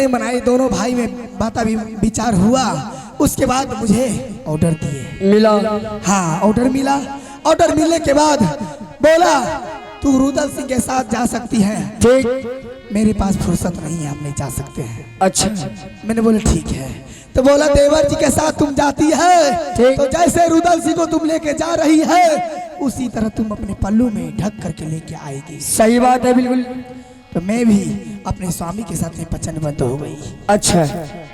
बने बनाए, दोनों भाई में बात अभी विचार हुआ। उसके बाद मुझे ऑर्डर दिए, मिला। हाँ ऑर्डर मिला। ऑर्डर मिलने के बाद बोला तू रुदल सिंह के साथ जा सकती है। ठीक। मेरे पास फुर्सत नहीं है, हम नहीं जा सकते हैं। अच्छा। मैंने बोला ठीक है। तो बोला देवर जी के साथ तुम जाती है तो जैसे रुदल सिंह को तुम लेके जा रही है उसी तरह तुम अपने पल्लू में ढक करके लेके आएगी। सही बात है, बिल्कुल। तो मैं भी अपने स्वामी के साथ में वचनबद्ध हो गई। अच्छा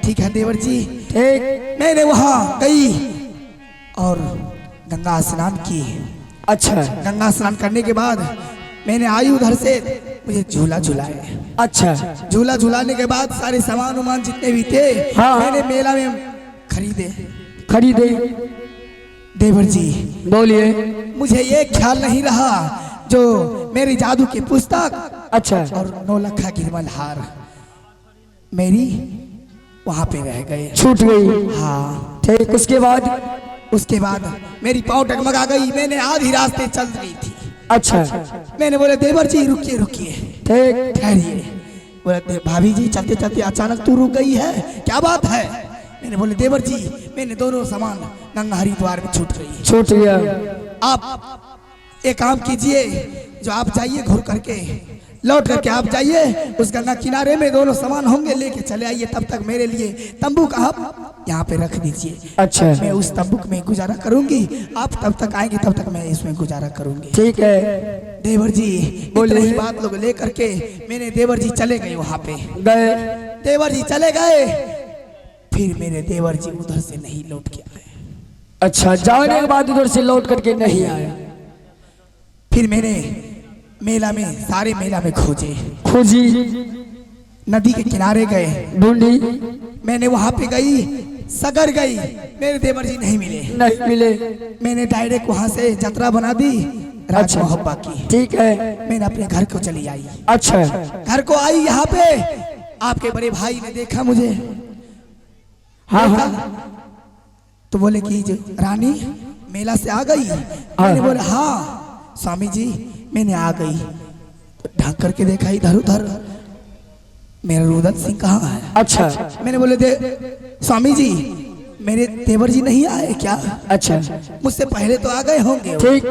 ठीक है देवर जी। ठीक। मैंने वहां गई और गंगा स्नान की। अच्छा। गंगा स्नान करने के बाद मैंने आई उधर से, मुझे झूला झुलाए। अच्छा। झूला झुलाने के बाद सारे सामान उमान जितने भी थे हाँ। मैंने मेला में खरीदे। खरीदे। देवर जी बोलिए। मुझे ये ख्याल नहीं रहा जो मेरी जादू की पुस्तक अच्छा। और 9 लाख गिरमल हार मेरी वहां पे रह गए, छूट गई। हाँ। ठीक। उसके बाद मेरी पाँव टकमगा गई। मैंने आधी रास्ते चल रही थी। अच्छा। मैंने बोले देवर जी रुकिए रुकिए, ठीक। ठहरिए। बोले भाभी जी चलते चलते अचानक तू रुक गई है, क्या बात है? मैंने बोले देवर जी मैंने दोनों सामान गंगा हरिद्वार में छूट गई। छूट गया। आप एक काम कीजिए, जो आप जाइए घूर करके लौट करके आप जाइए उस गंगा किनारे में, दोनों सामान होंगे लेके चले आइए। तब तक मेरे लिए तंबू का आप यहाँ पे रख दीजिए। अच्छा। मैं उस तंबू में गुजारा करूंगी, आप तब तक आएंगे तब तक मैं इसमें गुजारा करूंगी। ठीक है। देवर जी बोलिए। इतनी बात लोग लेकर के मैंने देवर जी चले गए वहां पे। गए। देवर जी चले गए, फिर मेरे देवर जी उधर से नहीं लौट के आए। अच्छा। जाने के बाद उधर से लौट करके नहीं आया। फिर मैंने मेला में, सारे मेला में खोजे, खोजी। नदी के किनारे गए, ढूंढी। मैंने वहां पे गई, सगर गई, मेरे देवर जी नहीं मिले। नहीं मिले। मैंने डायरेक्ट वहां से जतरा बना दी राज अच्छा। मोहब्बा की। ठीक है। मैंने अपने घर को चली आई। अच्छा। घर को आई, यहाँ पे आपके बड़े भाई ने देखा मुझे। हाँ देखा, हाँ। तो बोले कि जो रानी मेला से आ गई? मैंने बोला हाँ स्वामी जी मैंने आ गई। तो ढक करके देखा इधर उधर, मेरा रुदल सिंह कहाँ है? अच्छा। मैंने बोले स्वामी जी मेरे देवर जी नहीं आए क्या? अच्छा। मुझसे पहले तो आ गए होंगे। ठीक।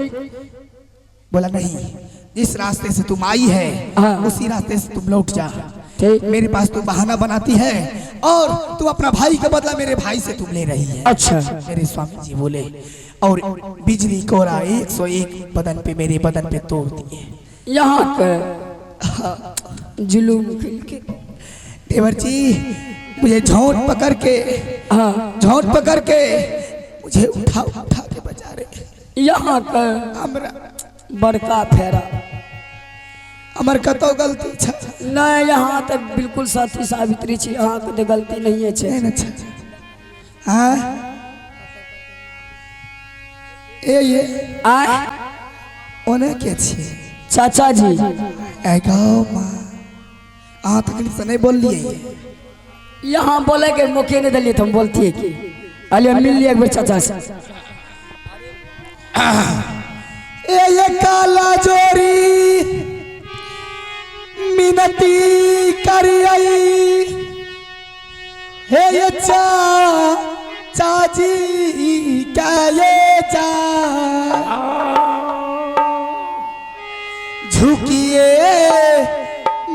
बोला नहीं, जिस रास्ते से तुम आई है हाँ। उसी रास्ते से तुम लौट जा। ठीक। मेरे पास तू बहाना बनाती है और तू अपना भाई का बदला मेरे भाई से तुम ले रही है। अच्छा। मेरे स्वामी जी बोले और बिजली कोरा 101 बदन पे, मेरे बदन पे तोड़ दिए। यहाँ का जुलूम के। देवर जी मुझे झोंट पकड़ के, हाँ। झोंट पकड़ के मुझे उठा उठा के बजा रहे। यहाँ का हमरा बड़का फेरा। हमर कतो गलती छ नहीं, यहाँ तक बिल्कुल साथी सावित्री छी, यहाँ के तो गलती नहीं है छे। नहीं छ। हाँ ये आए ओने के छी चाचा जी। ऐ गाओ माँ आ तकलीफ से नहीं बोल लिए। यहाँ बोले के मौके नहीं दिलिए तो हम बोलती है कि अरे मिल लिए एक बार चाचा से। ये काला जोरी मिनती करियई हे ये चाची क्या ये चा झुकिए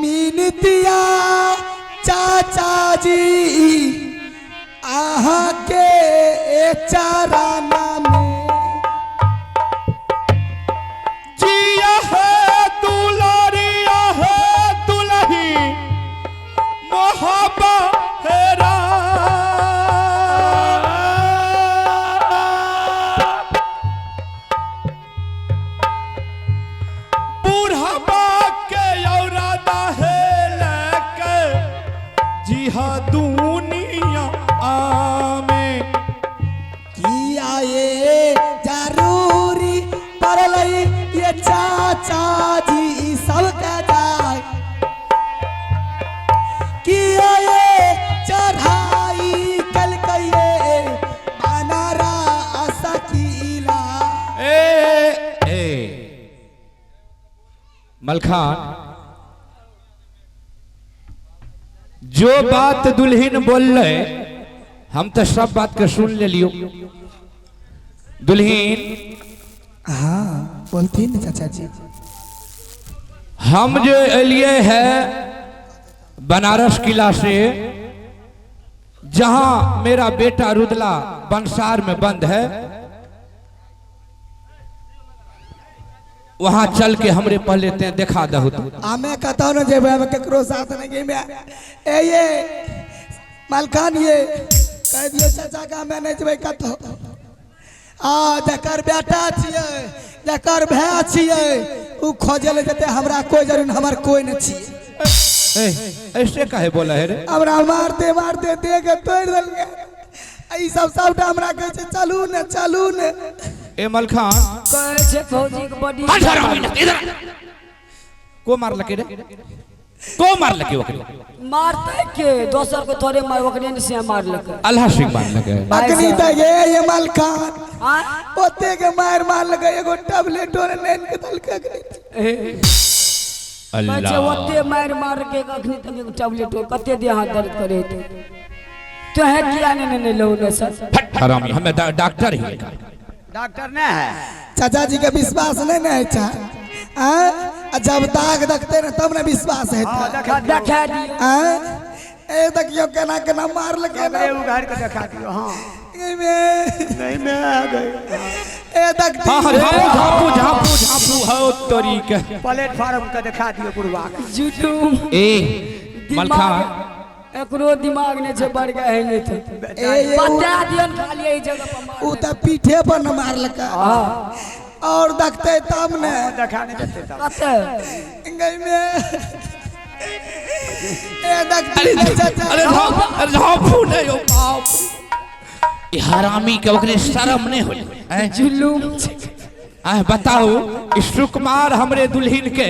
मिनतिया चाचा जी आहा के चाराना में जिया है दुलारिया है दुल्ही मोहब्बा हेरा बुढ़ापा के औरादा है लेके जिहा दुनिया आमे किया ये जरूरी परलई ये चाचा जी सबके जाय किया ये चढ़ाई कल कइए बनारा सकीला। मलखान जो बात दुल्हन बोल रहे हम तो सब बात के सुन ले लियो। दुल्हन हाँ बोलती न चाचा जी। हम जो एलिए है बनारस किला से, जहां मेरा बेटा रुदला बंसार में बंद है, वहां चल के हमरे पहले ते देखा दहु। हमें कहता हूँ ना जब हमें केकरो साथ नहीं गई मैं ये मालकान ये कह दियो चाचा का मैं नहीं जब कहता जकर बेटा छिए जकर भाई छिए उ खोजे ले जते हमरा कोई जरूर हमर कोई नहीं छिए। ऐसे काहे बोला है रे? हमरा मारते मारते दे के तोड़ देलके ई सब सबटा हमरा कहे छे चलू न ए मलखान कहे छे फौजी के बॉडी इधर को मार लके रे? को मार लके ओकरे? मारते के दोसर को थोड़े मार ओकरे ने से मार लके। अल्लाह सिंह मार लके अखनी त ये मालकान हां ओते के मार लगे एगो टैबलेट और नैन के दल के अल्लाह बच्चे ओते मार के अखनी तक एगो टैबलेट और कते दे हाथ दर्द करे तो है किया ने लो न सर हरामी हमें डॉक्टर ही डॉक्टर ने है। चाचा जी के विश्वास नहीं है चा जब दाग देखते न तब न विश्वास है देखा दियो ए देखियो केना केना मार लगे ना उघाड़ के देखा दियो। हां नहीं मैं आ गई ए देखती हां झापू हो तोरी के प्लेटफार्म का दिखा दियो गुरुवा जुटू ए मलखान एकरो दिमाग ने छे बढ़ गया है नहीं तो बता दियो खाली ई जगह पर मार उ त पीठे पर न मार लगा और देखते तब ने देखा नहीं देते तब कते गई में ए देखती चाचा अरे झापू नहीं हो बाप ये हरामी के ओकरे शर्म नहीं होई हैं जुलूम बताओ इस सुकुमार हमरे दुल्हन के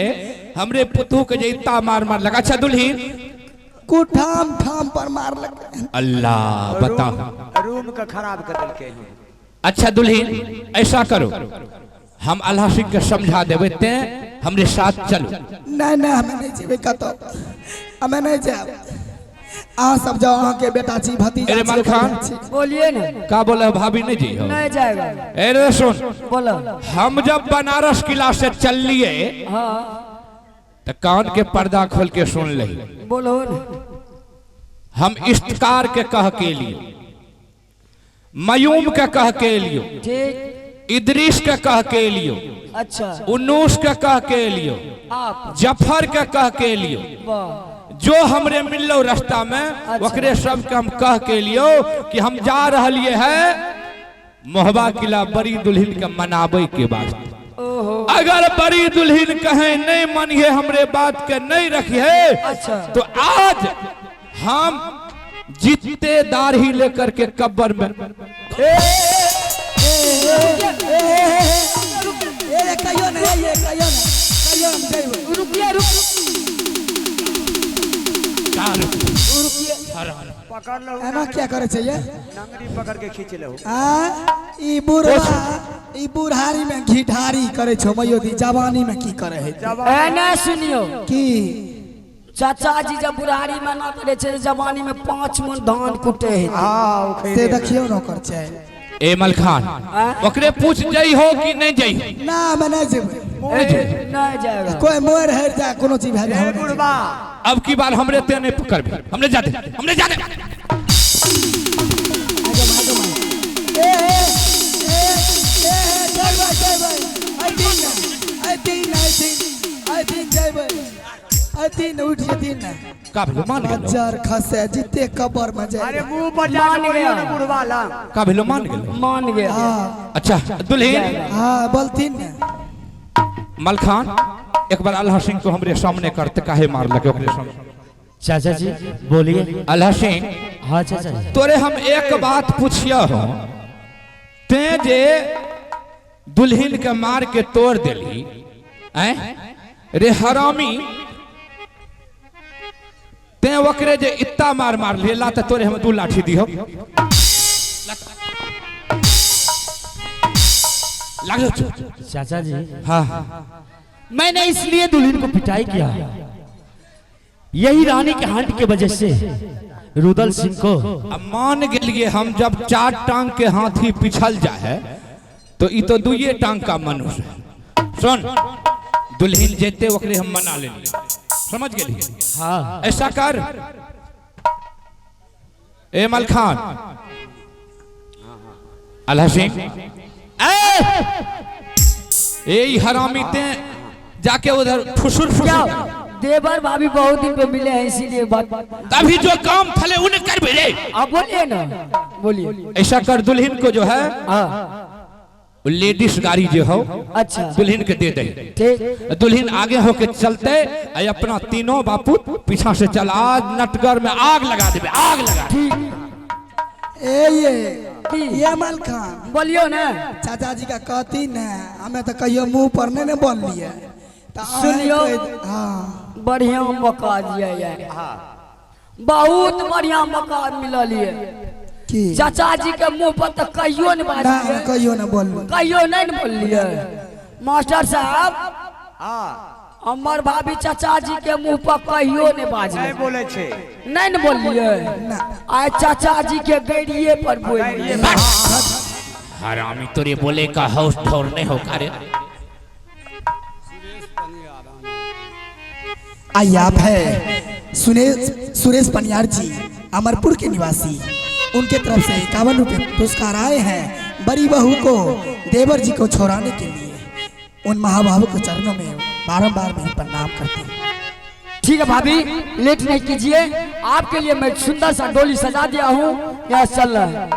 हमरे पुतू के जैता मार लगा। अच्छा दुल्हन कुठाम ठाम पर मार लगे अल्लाह बताओ रूम का खराब कर देलके। अच्छा दुल्हन ऐसा करो हम अल्लाह सिंह के समझा देवे ते हमरे साथ चलो। नहीं हमें नहीं जेबे कतो हमें नहीं जाब आ सब जाओ अहाँ के बेटा छी भतीजा अरे मलखान बोलिए ना का बोले भाभी नहीं जी हो नहीं जाएगा। अरे सुन बोलो हम जब बनारस किला से चल लिए हां तो कान के पर्दा खोल के सुन ले। बोलो ना हम इश्तिकार के कह के लिए, मयूम के कह के लियो, ठीक इदरीस के कह के लियो, अच्छा उन्नूस के कह के लियो, आप जफर के कह के लियो, वाह जो हमरे मिलो रास्ता में ओकरे सब के हम कह के लियो कि हम जा रहलिए है मोहबा किला बड़ी दुल्हन के मनाबे के वास्ते। अगर बड़ी दुल्हन कहे नहीं मानिए हमरे बात के नहीं रखिए अच्छा तो आज हम जीते दाढ़ी लेकर के कब्र में कहियो ना हम जाइबो रुकिए पकड़ लो एना क्या करे चाहिए नंगरी पकड़ के खींच लो। ई बुढ़ारी में घिढारी करे छो मयोदी जवानी में की करे है एने सुनियो की चाचा जी जब बुढ़ारी में ना करे छे जवानी में 5 मन धान कुटे है। हां से देखियो न कर छै ए मलखान ओकरे पूछ जाई हो कि नहीं जाई ना मैं नहीं जेबे नहीं जाएगा कोई मोर हट जा कोनो चीज है नहीं बुढ़बा अब की बार हमरे ते नहीं पकड़बे हमने जाते का भेलो मान गेलो हजार खसे जिते कब्र में जाए। अरे मुंह पर मान गया बुढ़वा ला का भेलो मान गया हाँ अच्छा दुल्हन हाँ बोलतीन ने मलखान एक बार अल्लाह सिंह को हमरे सामने करते काहे मार लगे ओकरे सामने। चाचा जी बोलिए। अल्लाह सिंह हाँ चाचा जी तोरे हम एक बात पूछिया हो ते जे दुल्हन के मार के तोड़ देली रे हरामी ते ओकरे जे इत्ता मार लेला त तोरे हम 2 लाठी दिहो लागो चाचा जी हाँ मैंने इसलिए दुल्हन को पिटाई किया यही रानी के हंट के वजह से रुदल सिंह को अब मान गेलिए हम जब 4 टांग के हाथी पिछल जाए तो ई तो 2 टांग का मनुष्य है। सुन दुल्हन जेते ओकरे हम मना लेंगे, समझ गेलिए? हाँ ऐसा कर ए मलखान अल्लाह सिंह ए हरामी ते जाके उधर फुसुर फुसुर देवर भाभी बहुत दिन पे मिले हैं इसीलिए बात। तभी जो काम फले उन्हें कर भी रे। आप बोलिए ना, बोलिए। ऐसा कर दुल्हन को जो है हाँ लेडीज गाड़ी जो हो अच्छा दुल्हन के दे दे। ठीक दुल्हन आगे होके चलते और अपना तीनों बापू पीछा से चल, आज नटगर में आग लगा दे, आग लगा दे। ये मल खान बोलियो ना। चाचा जी का कहती न हमें तो कहियो मुंह पर नहीं बोल लिए सुनियो हाँ बढ़िया मौका दिया यार, बहुत बढ़िया मौका मिला लिए। की चाचा जी के मुंह पर तो कहियो नहीं बात ना किए, कहियो न बोल कहियो नहीं न बोल लिए। मास्टर साहब हमार भाभी चाचा जी के मुंह पर कहियो नहीं बाज नहीं बोले छे, नहीं न बोल लिए। आज चाचा जी के गड़िए पर बोल लिए। हरामी तोरे बोले का हौस ठौर नहीं हो करे। आइए आप है सुरेश पनियार जी अमरपुर के निवासी, उनके तरफ से 51 रुपये पुरस्कार आए हैं बड़ी बहू को देवर जी को छोड़ाने के लिए। उन महाभाव के चरणों में बारंबार मैं प्रणाम करती हूँ। ठीक है भाभी लेट नहीं कीजिए, आपके लिए मैं सुंदर सा डोली सजा दिया हूँ, यहाँ चल रहा है।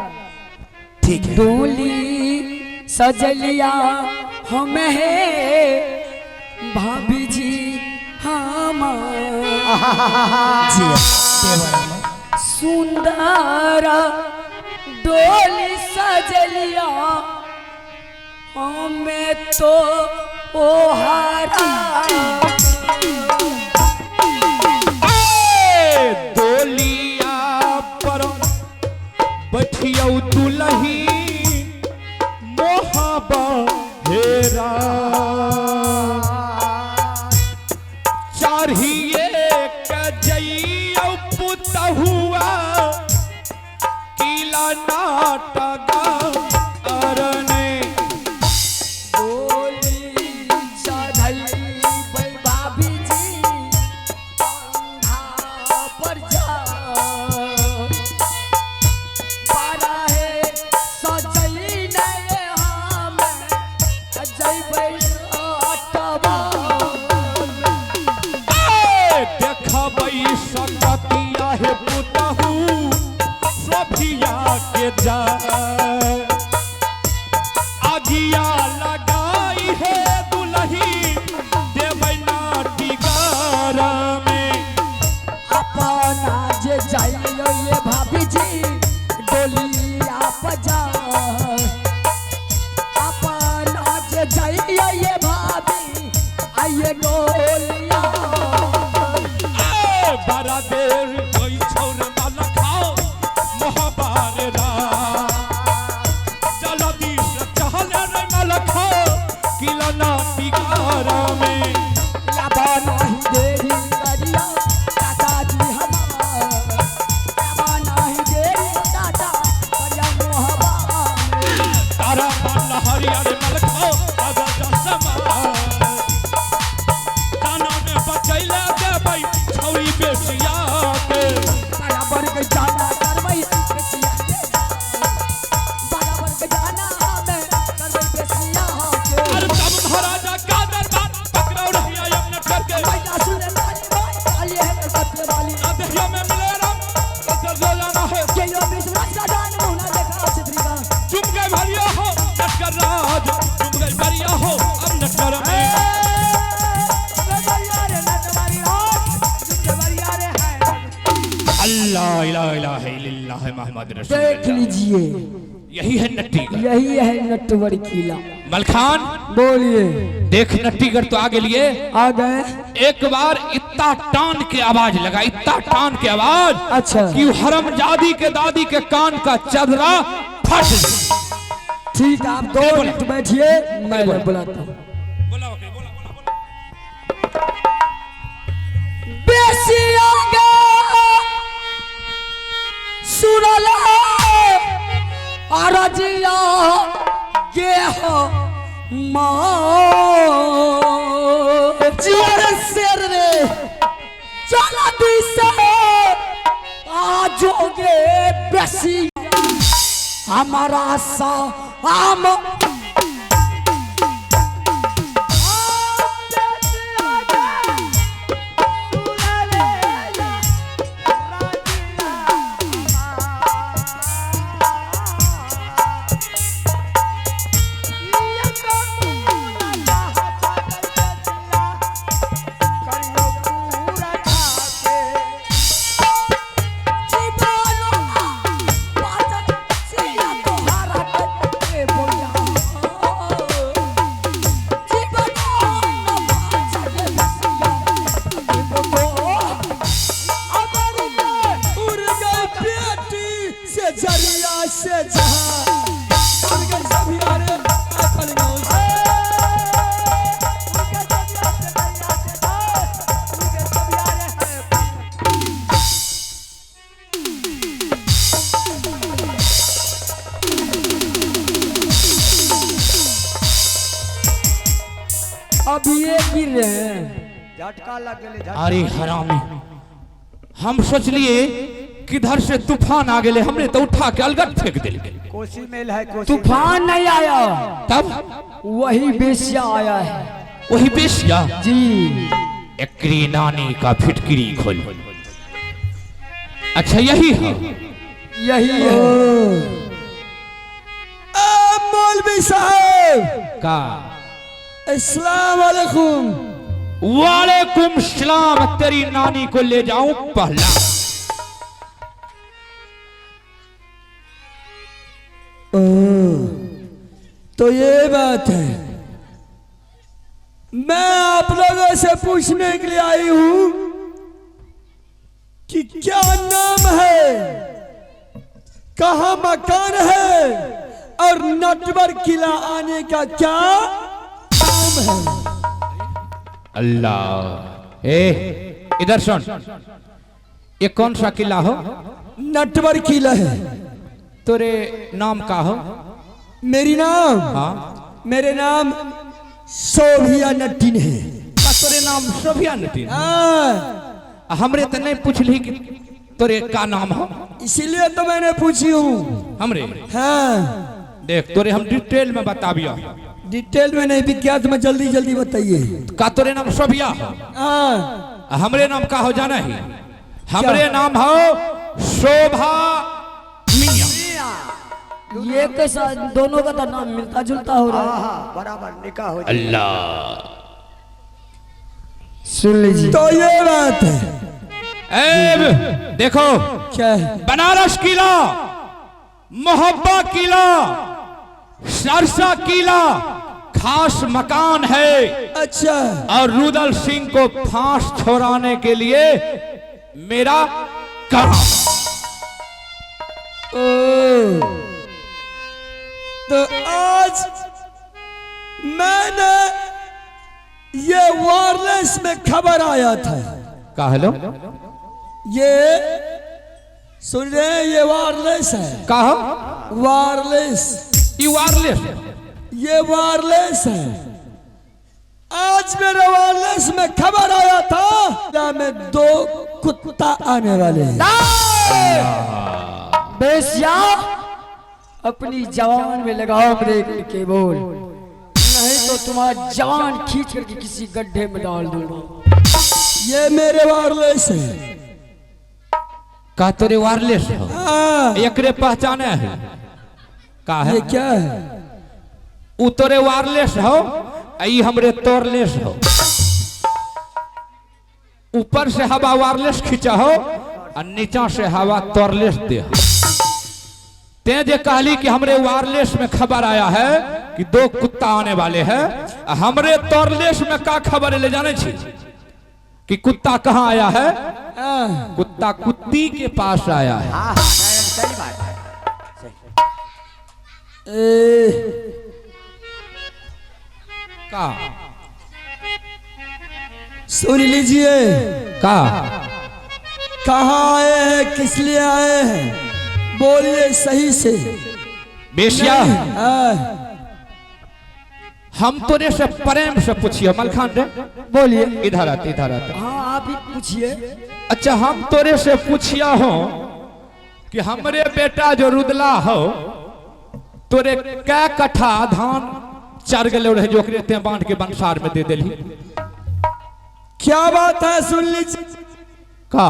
ठीक है डोली सजलिया हमें है भाभी जी जी देवर सुंदर डोली सजलिया हमें तो ओहारा डोलिया पर बैठियो दुलही मोहबा हेरा चारिये के जइयो पुतहुआ किला नाटगा अरने डोली सजली भाभी जी कंधा पर जा पारा है सजली नहीं हमें जइबै अटवा देखबई सकतिया है पुतहु सोभिया के जा आगिया लगाई है दुलही देवै नाटी गारा में अपना जे जाइयो ये भाभी जी डोली आप जा अपना जे जाइयो ये भाभी आइए डोलिया बड़ा देर कोई छोड़ ना खाओ मोहबार रा जल्दी से चहले रे ना खाओ किला नाटी गारा में लाबा नहीं देरी करिया चाचा जी हमार लाबा नहीं देरी चाचा करिया मोहबा तारा मन हरियर मल खाओ आजा जसमा ताना में बचैले देबै छौरी बेसिया के बराबर के जाना करबै बेसिया के बराबर के जाना हमें करबै बेसिया के अरे तब महाराजा का दरबार पकड़ो रहिया अपने करके भैया सुने वाली भाई आली है सत्य वाली ना देखियो में मिले राम तो जोला ना है के यो विश्वास का जान मुना देखा चित्रिका चुप गए भरिया हो नटकर राज चुप गए भरिया हो अब नटकर में अल्लाह इलाहा इल्लल्लाह मुहम्मद रसूल देख लीजिए यही है नट्टीगर। यही है नटवर किला। मलखान बोलिए। देख नट्टीगर तो आगे लिए आ गए। एक बार इतना टान के आवाज लगा, इतना टान के आवाज अच्छा कि हरमजादी के दादी के कान का चदरा फट गया। ठीक आप 2 मिनट बैठिए मैं बुलाता हूँ। बेसिया सुनला अरजिया ये हो जियर शेर रे चला दिसे आजोगे बेसी हमारा सा आम अब ये गिर रहे हैं झटका लग गए। अरे हरामी, हम सोचलिए किधर से तूफान आ गए, हमने तो उठा के अलगत फेंक दिल। कोसी मेल है, तूफान नहीं आया, तब वही बेसिया आया है। वही बेसिया जी, एकरी नानी का फिटकिरी खोल। अच्छा यही है, यही है। मौलवी साहब का अस्सलाम वालेकुम। वालेकुम सलाम। तेरी नानी को ले जाऊं पहला। तो ये बात है, मैं आप लोगों से पूछने के लिए आई हूं कि क्या नाम है, कहां मकान है और नटवर किला आने का क्या काम है। अल्लाह, ए इधर सुन, ये कौन सा किला हो? नटवर किला है। तेरे नाम का हो? मेरी नाम? हाँ, मेरे नाम शोभिया नटीन है। तेरे नाम शोभिया नटीन? हाँ। हमरे तो नहीं पूछली कि तेरे का नाम हो, इसीलिए तो मैंने पूछी हूँ हमरे। हाँ, देख तोरे हम डिटेल में बताबिया। डिटेल में नहीं, विज्ञात में जल्दी जल्दी बताइए। का तोरे नाम शोभिया हो? हाँ। हमरे नाम का हो जाना ही? हमरे नाम हो शोभा मियां। ये कैसा, दोनों का तो नाम मिलता जुलता हो रहा है। बराबर निकाह हो। अल्लाह, सुन लीजिए। तो ये बात है। देखो क्या है? बनारस किला, मोहब्बा किला, सरसा किला खास मकान है। अच्छा। और रुदल सिंह को फांस छोड़ाने के लिए मेरा काम। तो आज मैंने ये वायरलेस में खबर आया था। का हेलो, ये सुन रहे हैं, ये वायरलेस है। का हो? वायरलेस, ये वायरलेस, ये वायरलेस है। आज मेरे वायरलेस में खबर आया था में 2 कुत्ता आने वाले हैं। बेसिया, अपनी जवान में लगाओ ब्रेक के बोल, नहीं तो तुम्हारा जवान खींच करके किसी गड्ढे में डाल दूंगा। ये मेरे वायरलेस है। का तेरे वायरलेस हो? हाँ। एकरे पहचाने है? का है? ये क्या है? उ तोरे वायरलेस हो, आई हमरे तोरलेस हो। ऊपर से हवा वायरलेस खींचा हो और नीचा से हवा तोरलेस दे हो। ते जे कहली कि हमरे वायरलेस में खबर आया है कि 2 कुत्ता आने वाले हैं, हमरे तोरलेस में का खबर ले जाने छी कि कुत्ता कहाँ आया है? कुत्ता कुत्ती के पास आया है। हाँ हाँ, सही बात है। का सुन लीजिए। का कहाँ आए हैं, किस लिए आए हैं? बोलिए सही से। बेशिया हाँ, हम तोरे से प्रेम से पूछिए मलखान रे। बोलिए। इधर आते इधर आते। हाँ आप ही पूछिए। अच्छा हम तोरे से पूछिया हो कि हमरे बेटा जो रुदला हो तोरे कै कट्ठा धान चढ़ गए रहे जो ते बांध के बंसार में दे दिली। क्या बात है सुन लीजिए। का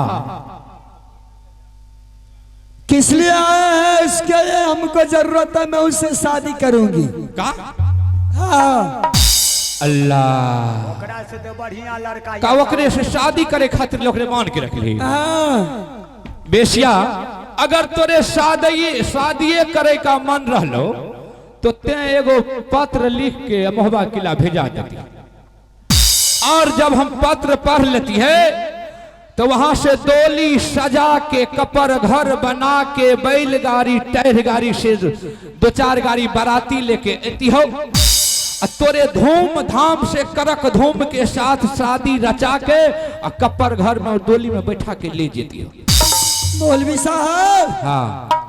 किस लिए आए हैं इसके लिए हमको जरूरत है, मैं उससे शादी करूंगी। का हाँ अल्लाह ओकरा से तो बढ़िया लड़का का ओकरे से शादी करे खातिर लोग मान के रख ली। हाँ, बेशिया अगर तोरे शादी करे का मन रहलो तो ते एगो पत्र लिख के महोबा किला भेजा देती और जब हम पत्र पढ़ लेती है तो वहां से डोली सजा के कपर घर बना के बैलगाड़ी टहर गाड़ी से 2-4 गाड़ी बाराती लेके आती हो और तोरे धूम धाम से करक धूम के साथ शादी रचा के और कपर घर में और डोली में बैठा के ले जेती हो। मौलवी साहब हाँ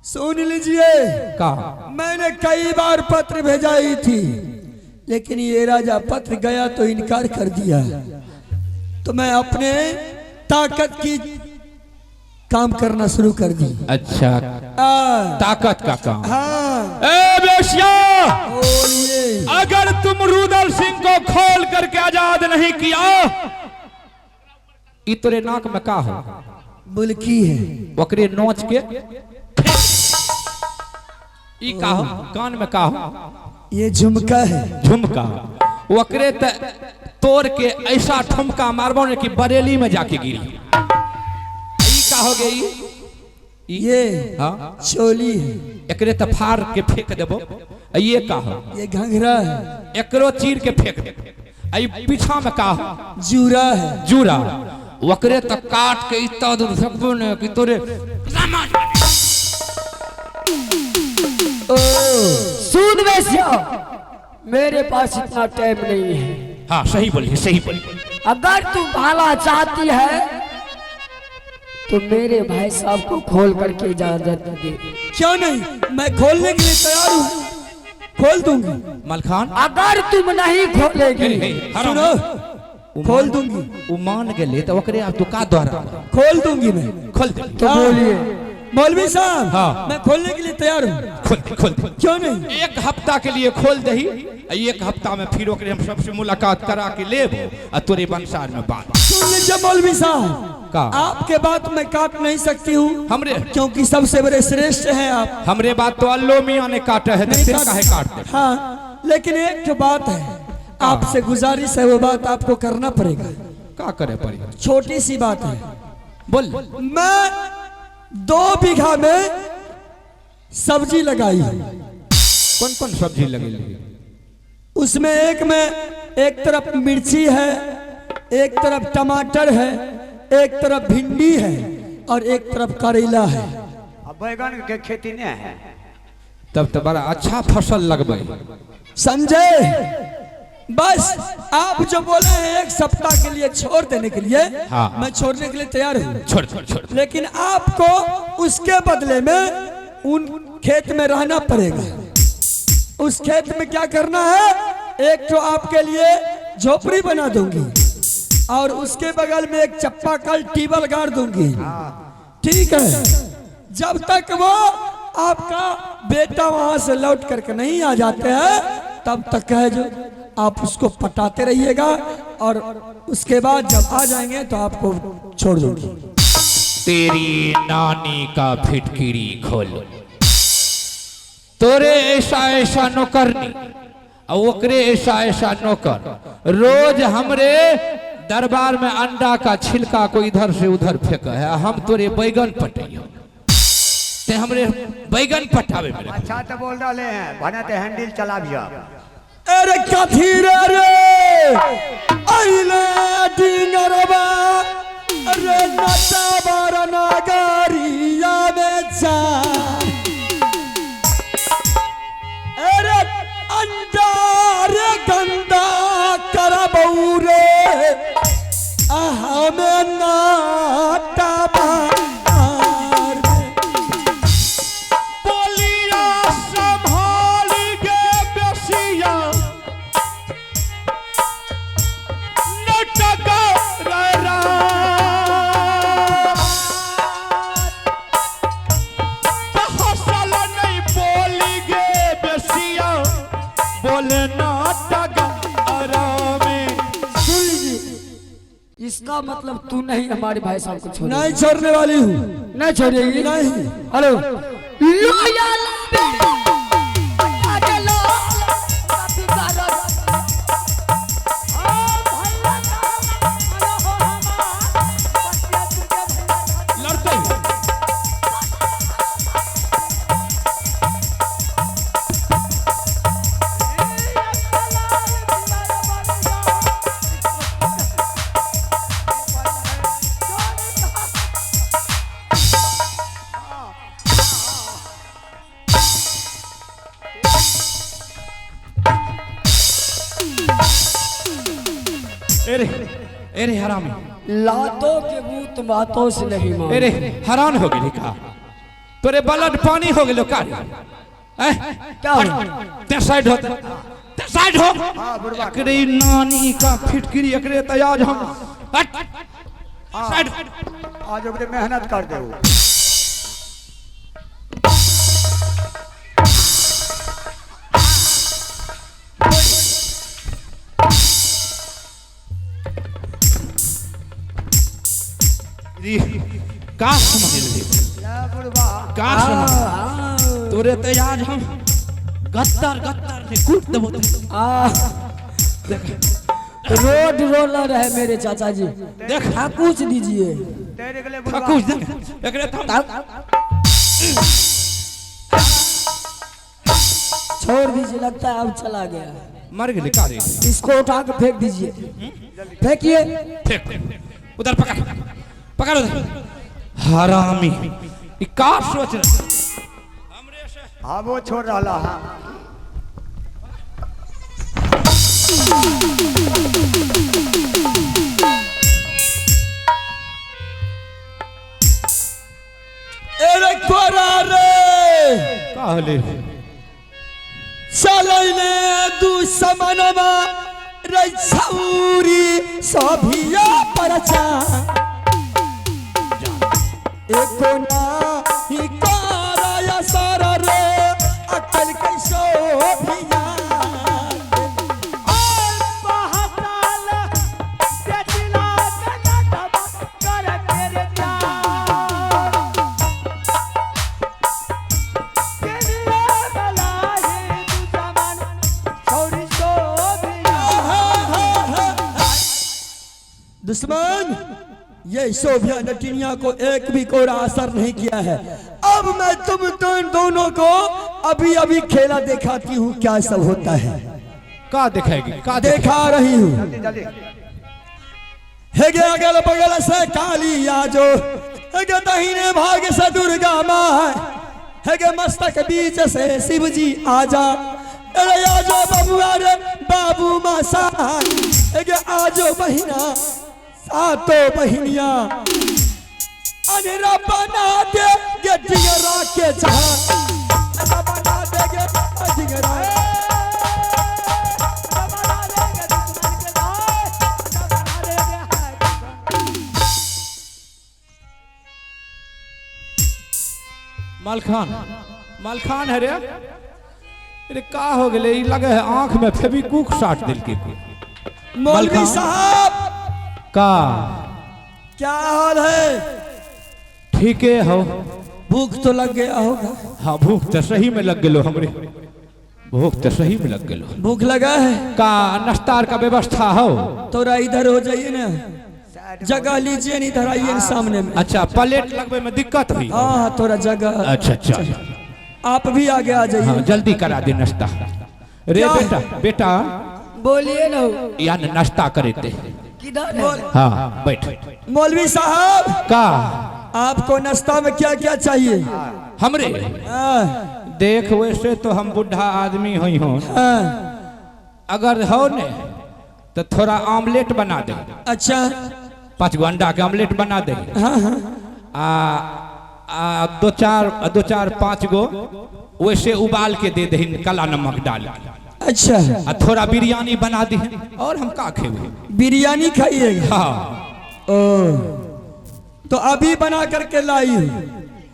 सुन लीजिए। का मैंने कई बार पत्र भेजाई थी लेकिन ये राजा पत्र गया तो इनकार कर दिया, तो मैं अपने ताकत की काम करना शुरू कर दी। अच्छा ताकत का काम। हाँ ए बेशिया बोलिए। अगर तुम रुदल सिंह को खोल करके आजाद नहीं किया ई तोरे नाक में का हो बुलकी है। ओकरे नोच के ई का हो कान में का हो ये झुमका है। झुमका ओकरे त तोड़ के ऐसा ठुमका मारबो ने कि बरेली में जाके गिरी। ई का हो गई ये हाँ चोली है। एकरे त फाड़ के फेंक देबो। ये का हो ये घंघरा है। एकरो चीर के फेंक दे। आई पीछा में का हो जूरा है। जूरा वकरे तक काट के इतना दूर सबको ने कि तोरे सूद बेसिया मेरे पास इतना टाइम नहीं है। हाँ सही बोली सही बोली। अगर तू भाला चाहती है तो मेरे भाई साहब को खोल करके इजाजत दे। क्यों नहीं, मैं खोलने के लिए तैयार हूँ, खोल दूंगी। मलखान अगर तुम नहीं खोलेगी सुनो, खोल दूंगी। वो मान गए तो ओकरे आप तो का द्वारा खोल दूंगी मैं। खोल दे। तो बोलिए। मौलवी साहब हाँ। मैं खोलने के लिए तैयार हूँ। खोल दे खोल दे। क्यों नहीं? एक हफ्ता के लिए खोल दही। एक हफ्ता में फिर ओकरे हम सबसे मुलाकात करा के लेबो और तोरे बंसार में बात सुन लीजिए मौलवी साहब, का आपके बात मैं काट नहीं सकती हूँ हमरे क्योंकि सबसे बड़े श्रेष्ठ हैं आप। हमरे बात तो अल्लो मियां ने काटे है नहीं तेरे काट- काहे काटते। हाँ, लेकिन एक जो बात है आपसे गुजारिश है, वो बात आपको करना पड़ेगा। का करे पड़ी छोटी सी बात है। बोल। मैं 2 बीघा में सब्जी लगाई है। कौन कौन सब्जी लगी? उसमें एक में एक तरफ मिर्ची है, एक तरफ टमाटर है, एक तरफ भिंडी है और एक तरफ करेला है। अब बैगन के खेती नहीं है। तब तो बड़ा अच्छा फसल लगबे। संजय, बस आप जो बोले हैं 1 सप्ताह के लिए छोड़ देने के लिए, हाँ। मैं छोड़ने के लिए तैयार हूँ। छोड़ छोड़ छोड़। लेकिन आपको उसके बदले में उन खेत में रहना पड़ेगा। उस खेत में क्या करना है, एक तो आपके लिए झोपड़ी बना दूंगी और उसके बगल में एक चप्पाकल टीबल गाड़ दूंगी। ठीक है? जब तक वो आपका बेटा वहां से लौट करके नहीं आ जाते हैं तब तक है जो आप उसको पटाते रहिएगा और उसके बाद जब आ जाएंगे तो आपको छोड़ दूंगी। तेरी नानी का फिटकिरी खोल। तोरे ऐसा ऐसा नौकरनी और ओकरे ऐसा ऐसा नौकर रोज हमरे दरबार में अंडा का छिलका को इधर से उधर फेंक है। हम तोरे बैगन पटियो ते हमरे बैगन पटावे में। अच्छा तो बोल रहे हैं बना तो हैंडल चला भी अब। अरे कथी रे अइले डिंगरबा अरे नटा बारा नागरिया में जा। अरे अंडा रे गंदा करबऊ रे हमें नाटा बार। इसका मतलब तू नहीं हमारे भाई साहब को छोड़ नहीं छोड़ने वाली हूँ। नहीं छोड़ेगी नहीं। हेलो लोयल बेटा आगे लो काफी कारण लड़ते हैं। अरे हरामी, लातों के भूत बातों से नहीं मान अरे हैरान हो गई का तोरे ब्लड पानी हो गेलो का क्या हो? ते साइड हो ते साइड हो। एकरे नानी का फिटकरी एकरे तयाज हम हट साइड। आज ओकरे मेहनत कर दे। का समझ ले का समझ तोरे तयाज हम गत्तर गत्तर से कूट देबो। रोड रोलर है मेरे चाचा जी, देख कुछ दीजिए तेरे के लिए कुछ देख एकरे छोड़ दीजिए, लगता है अब चला गया। मर गेले का रे। इसको उठा के फेंक दीजिए, फेंकिए। फेंक उधर पकड़ पकड़ उधर। हरामी ई का सोच रहा हमरे से। हाँ वो छोड़ रहा है। अरे कोरा रे का होले चलैले दुश्मनमा रे छौरी सभिया परचा एको ना ही कराया सर रे अकल कैसो भिया दुश्मन ये शोभिया नटिनिया को एक भी कोरा असर नहीं किया है। अब मैं तुम दोनों को अभी अभी खेला दिखाती हूँ क्या सब होता है। का दिखाएगी का देखा रही हूँ। जल्दी हेगे अगल बगल से काली आजो, हेगे दाहिने भाग से दुर्गा माँ, हेगे मस्तक बीच से शिव जी आजा। अरे आजो बबुआ रे बाबू मासा, हेगे आजो बहिना सातो बहिनिया अनिरा बना दे गे डिगरा के चाह बना दे गे डिगरा। मालखान है रे। अरे का हो गए लगे है आंख में फेविक्विक साट दिल के। मौलवी साहब का क्या हाल है? ठीक है हो। भूख तो लग गया होगा। हाँ भूख तो सही में लग गेलो हमरे, भूख तो सही में लग गेलो। भूख लगा है का नाश्ता का व्यवस्था हो? थोड़ा इधर हो जाइए ना, जगह लीजिए नहीं, इधर आइए सामने में। अच्छा प्लेट लगवे में दिक्कत हुई? हाँ थोड़ा जगह। अच्छा अच्छा आप भी आगे आ जाइए। हाँ जल्दी करा दे नाश्ता। रे बेटा बेटा बोलिए ना। यार नाश्ता करे थे। किधर है? हाँ बैठ। मौलवी साहब का आपको नाश्ता में क्या क्या चाहिए? हमरे देख वैसे तो हम बुढ़ा आदमी हुई हो, अगर हो ने तो थोड़ा ऑमलेट बना दे। अच्छा 5 गो अंडा के ऑमलेट बना दे। दो चार 5 गो वैसे उबाल के दे दे काला नमक डाल। अच्छा थोड़ा बिरयानी बना दी और हम का खेवे? बिरयानी खाइएगा? हाँ। ओ तो अभी बना करके लाई।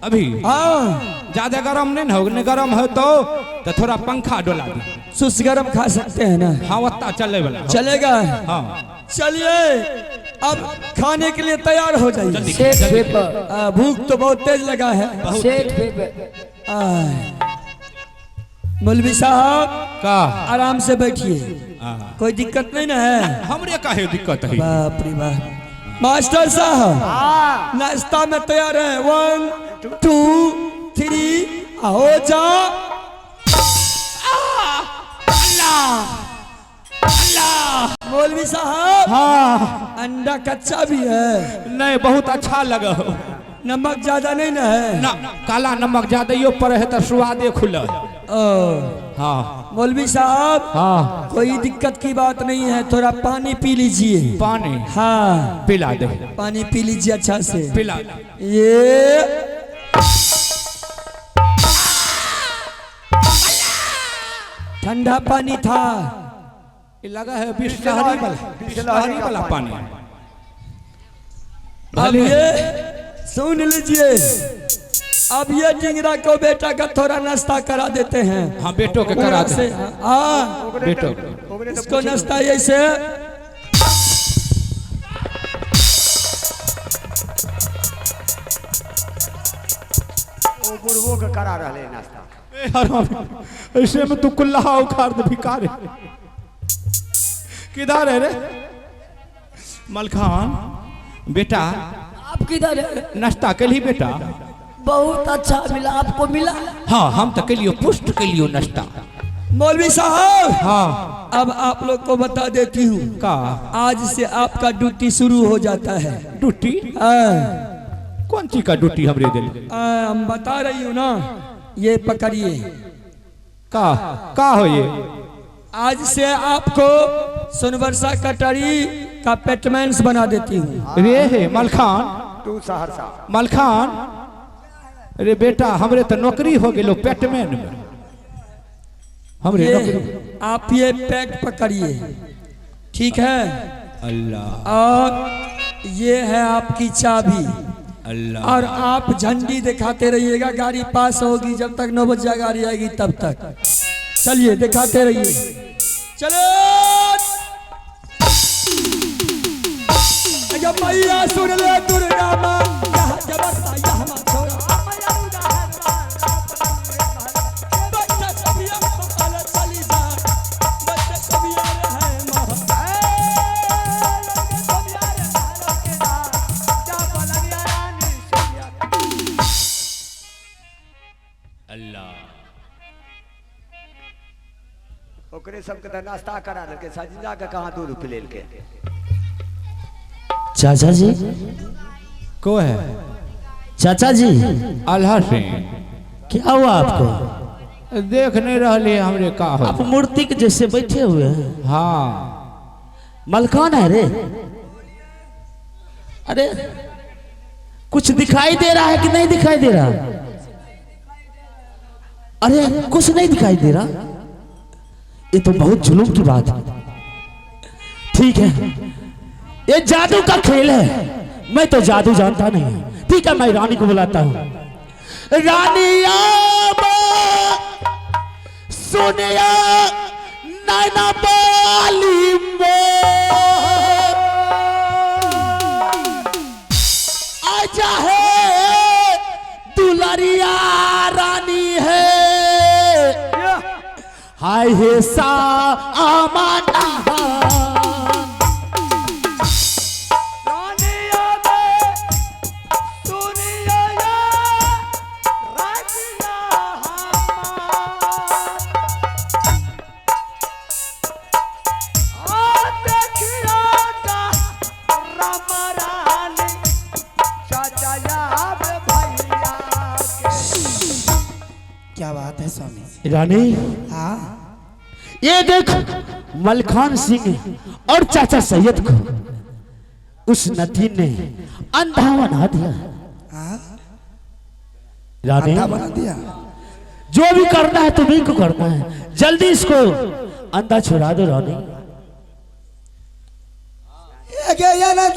अभी? हाँ ज्यादा गरम नहीं हो, गरम हो तो थोड़ा पंखा डोला दी। सुस गरम खा सकते हैं ना? हाँ वत्ता चले वाला चलेगा। हाँ चलिए अब खाने के लिए तैयार हो जाइए। सेठ पेपर, भूख तो बहुत तेज लगा है। सेठ पेपर। मौलवी साहब का आराम से बैठिए, कोई दिक्कत नहीं ना है? हमरे काहे दिक्कत है? बाप रे बाप। मास्टर साहब नाश्ता में तैयार है। 1 2 3 हो जा। मौलवी साहब हाँ अंडा कच्चा भी है, नहीं बहुत अच्छा लगा हो। नमक ज्यादा नहीं ना है? ना काला नमक ज्यादा पड़े है तो स्वादे खुला। हाँ मौलवी साहब हाँ कोई दिक्कत की बात नहीं है, थोड़ा पानी पी लीजिए। पानी हाँ पिला दे, पानी पी लीजिए अच्छा से। पिला। ये ठंडा पानी था, ये लगा है बिस्लहरी वाला पानी। अब ये सुन लीजिए, अब ये टिंगरा को बेटा का थोड़ा नाश्ता करा देते हैं। हाँ बेटो के करा दे। हाँ बेटो इसको नाश्ता ऐसे वो बुढ़बो के करा रहे नाश्ता। ऐसे में तू कुल्ला उखाड़ दे भिखारी। किधर है रे मलखान बेटा? आप किधर है? नाश्ता के लिए बेटा? बहुत अच्छा मिला, आपको मिला? हाँ हम तो के लिए पुष्ट के लिए नाश्ता। मौलवी साहब हाँ अब आप लोग को बता देती हूँ, का आज से आपका ड्यूटी शुरू हो जाता है। ड्यूटी? कौन सी का ड्यूटी हमरे दिल? हम बता रही हूँ ना, ये पकड़िए। का हो ये? आज से आपको सोनवर्षा कटरी का पेटमेंट्स बना देती हूँ। रे हे मलखान, तू सहरसा मलखान अरे बेटा हमरे तो नौकरी हो गेलो पेटमैन में। हमरे नौकरी आप ये पैक पकड़िए, ठीक है? अल्लाह और ये है आपकी चाबी। अल्लाह और आप झंडी दिखाते रहिएगा, गाड़ी पास होगी जब तक 9 बजे गाड़ी आएगी तब तक। चलिए दिखाते रहिए, चलो। मैया सुन ले दुर्गा माँ, यहाँ जबरता यहाँ माँ छोड़ा। बच्चा सभी अब पकाले चली जा, बच्चा सभी आ रहे हैं माँ। अल्लाह ओकरे सबके तो नाश्ता करा देलके, सजिंदा के कहाँ दूध पिले के। चाचा जी, को है? चाचा जी अल्लाह से क्या हुआ आपको? देख नहीं रहे हमरे का हो। आप मूर्ति के जैसे बैठे हुए हैं। हाँ मलकान है रे? अरे कुछ दिखाई दे रहा है कि नहीं दिखाई दे रहा? अरे कुछ नहीं दिखाई दे रहा, ये तो बहुत जुल्म की बात है। ठीक है ये जादू का खेल है, मैं तो जादू जानता नहीं। ठीक है मैं रानी को बुलाता हूँ। रानी सोनिया नैना बाली आजा है दुलारिया रानी है। हाय हे सा आमाना क्या बात है स्वामी? रानी हाँ ये देख मलखान सिंह और चाचा सैयद को उस नदी ने अंधा बना दिया। हाँ रानी अंधा बना दिया। जो भी करना है तुम्हीं को करना है, जल्दी इसको अंधा छुड़ा दो रानी। ये क्या ये ना